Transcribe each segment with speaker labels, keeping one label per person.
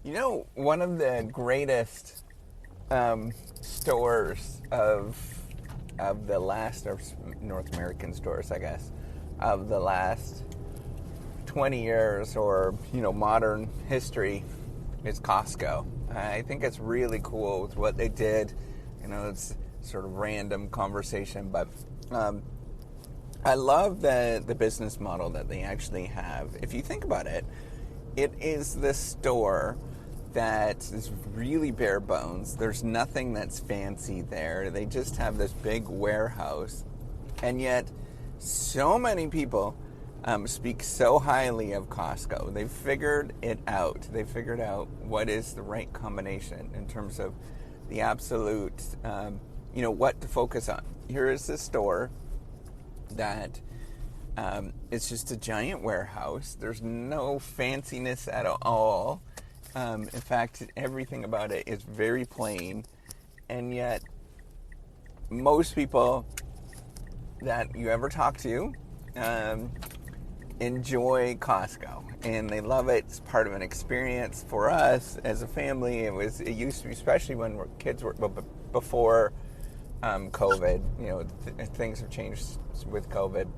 Speaker 1: You know, one of the greatest stores of the last, or North American stores, I guess, of the last 20 years, or modern history, is Costco. I think it's really cool with what they did. It's sort of random conversation, but I love the business model that they actually have. If you think about it, it is the store that is really bare bones. There's nothing that's fancy there. They just have this big warehouse. And yet, so many people speak so highly of Costco. They've figured it out. They figured out what is the right combination in terms of the absolute, what to focus on. Here is this store that it's just a giant warehouse. There's no fanciness at all. In fact, everything about it is very plain, and yet most people that you ever talk to enjoy Costco, and they love it. It's part of an experience for us as a family. It used to be, especially when kids were before COVID. Things have changed with COVID.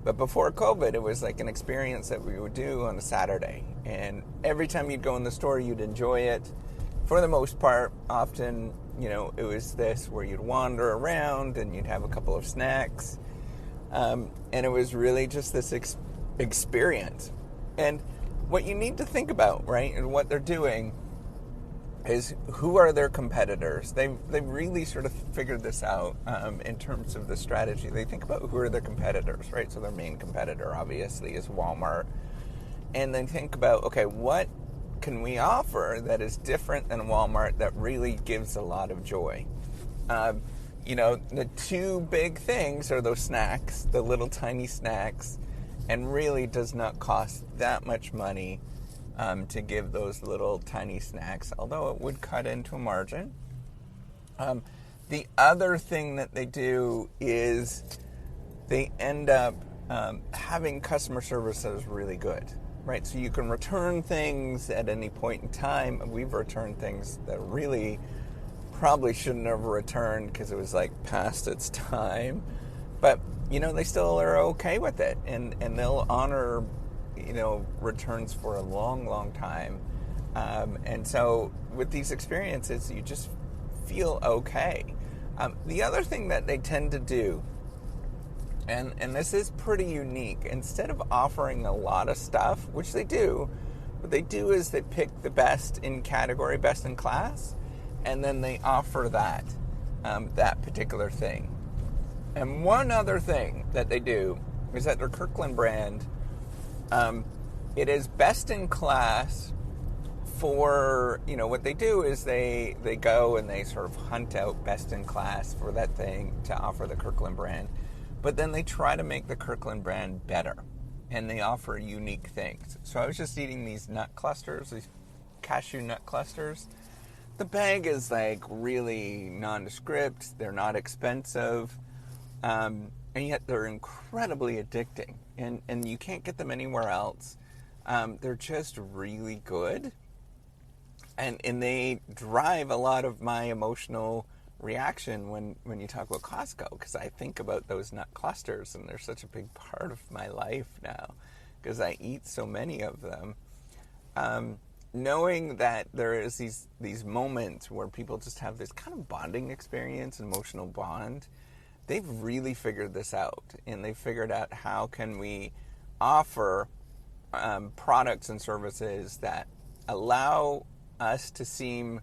Speaker 1: But before COVID, it was like an experience that we would do on a Saturday. And every time you'd go in the store, you'd enjoy it. For the most part, often, it was this where you'd wander around and you'd have a couple of snacks. And it was really just this experience. And what you need to think about, right, and what they're doing is, who are their competitors? They've really sort of figured this out in terms of the strategy. They think about who are their competitors, right? So their main competitor, obviously, is Walmart. And then think about, okay, what can we offer that is different than Walmart that really gives a lot of joy? The two big things are those snacks, the little tiny snacks, and really does not cost that much money to give those little tiny snacks, although it would cut into a margin. The other thing that they do is they end up having customer service that is really good, right? So you can return things at any point in time. We've returned things that really probably shouldn't have returned because it was like past its time, but they still are okay with it, and they'll honor returns for a long, long time. And so with these experiences, you just feel okay. The other thing that they tend to do, and this is pretty unique, instead of offering a lot of stuff, which they do, what they do is they pick the best in category, best in class, and then they offer that particular thing. And one other thing that they do is that their Kirkland brand, it is best in class for, what they do is they go and they sort of hunt out best in class for that thing to offer the Kirkland brand. But then they try to make the Kirkland brand better, and they offer unique things. So I was just eating these nut clusters, these cashew nut clusters. The bag is like really nondescript. They're not expensive. And yet they're incredibly addicting, and you can't get them anywhere else. They're just really good, and they drive a lot of my emotional reaction when you talk about Costco, because I think about those nut clusters, and they're such a big part of my life now because I eat so many of them. Knowing that there is these moments where people just have this kind of bonding experience, emotional bond, they've really figured this out, and they've figured out how can we offer products and services that allow us to seem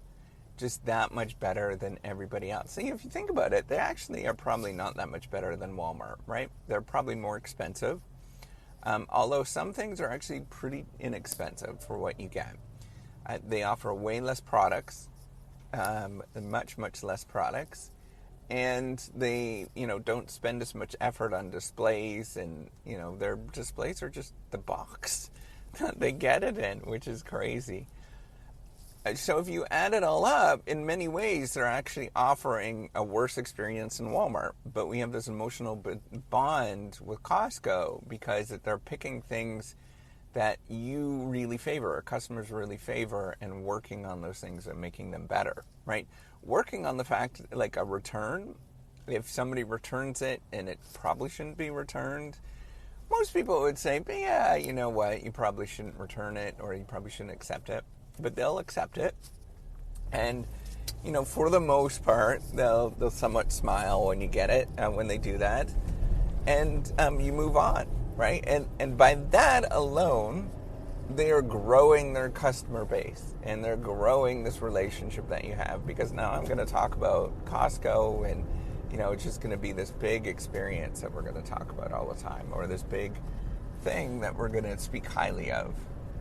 Speaker 1: just that much better than everybody else. See, if you think about it, they actually are probably not that much better than Walmart, right? They're probably more expensive, although some things are actually pretty inexpensive for what you get. They offer way less products, much, much less products. And they, don't spend as much effort on displays, and, their displays are just the box that they get it in, which is crazy. So if you add it all up, in many ways, they're actually offering a worse experience than Walmart. But we have this emotional bond with Costco because they're picking things that you really favor, or customers really favor, and working on those things and making them better, right? Working on the fact, like a return, if somebody returns it and it probably shouldn't be returned, most people would say, but yeah, you know what, you probably shouldn't return it, or you probably shouldn't accept it, but they'll accept it. And, you know, for the most part, they'll somewhat smile when you get it, when they do that, and you move on, right? And by that alone, they are growing their customer base, and they're growing this relationship that you have, because now I'm going to talk about Costco, and, you know, it's just going to be this big experience that we're going to talk about all the time, or this big thing that we're going to speak highly of.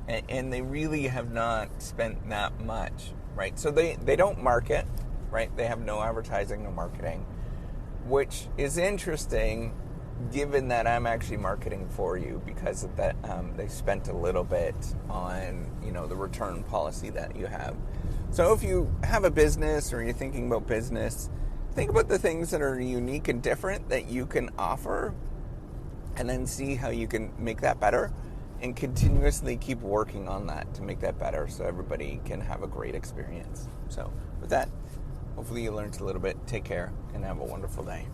Speaker 1: And they really have not spent that much, right? So they don't market, right? They have no advertising, no marketing, which is interesting given that I'm actually marketing for you, because of that, they spent a little bit on, you know, the return policy that you have. So if you have a business, or you're thinking about business, think about the things that are unique and different that you can offer, and then see how you can make that better, and continuously keep working on that to make that better, so everybody can have a great experience. So with that, hopefully you learned a little bit. Take care and have a wonderful day.